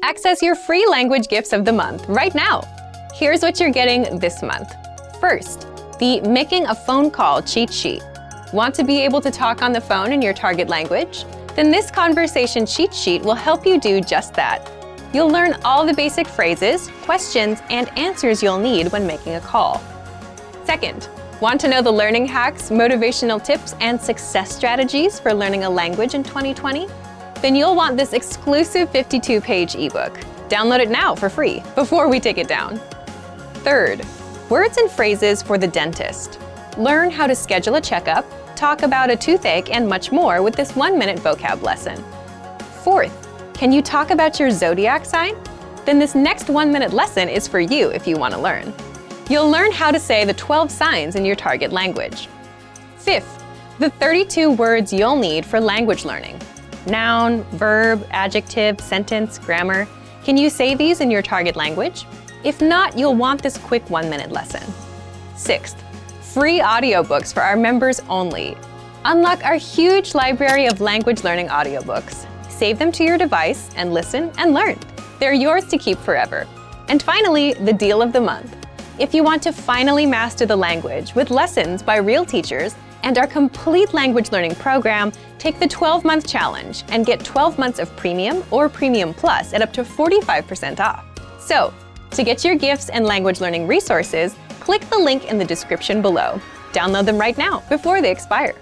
Access your free language gifts of the month right now. Here's what you're getting this month. First, the Making a Phone Call cheat sheet. Want to be able to talk on the phone in your target language? Then this conversation cheat sheet will help you do just that. You'll learn all the basic phrases, questions, and answers you'll need when making a call. Second, want to know the learning hacks, motivational tips, and success strategies for learning a language in 2020? Then you'll want this exclusive 52-page ebook. Download it now for free before we take it down. Third, words and phrases for the dentist. Learn how to schedule a checkup, talk about a toothache, and much more with this 1-minute vocab lesson. Fourth, can you talk about your zodiac sign? Then this next 1-minute lesson is for you if you want to learn. You'll learn how to say the 12 signs in your target language. Fifth, the 32 words you'll need for language learning. Noun, verb, adjective, sentence, grammar. Can you say these in your target language? If not, you'll want this quick 1-minute lesson. Sixth, free audiobooks for our members only. Unlock our huge library of language learning audiobooks. Save them to your device and listen and learn. They're yours to keep forever. And finally, the deal of the month. If you want to finally master the language with lessons by real teachers and our complete language learning program, take the 12-month challenge and get 12 months of Premium or Premium Plus at up to 45% off. So, to get your gifts and language learning resources, click the link in the description below. Download them right now before they expire.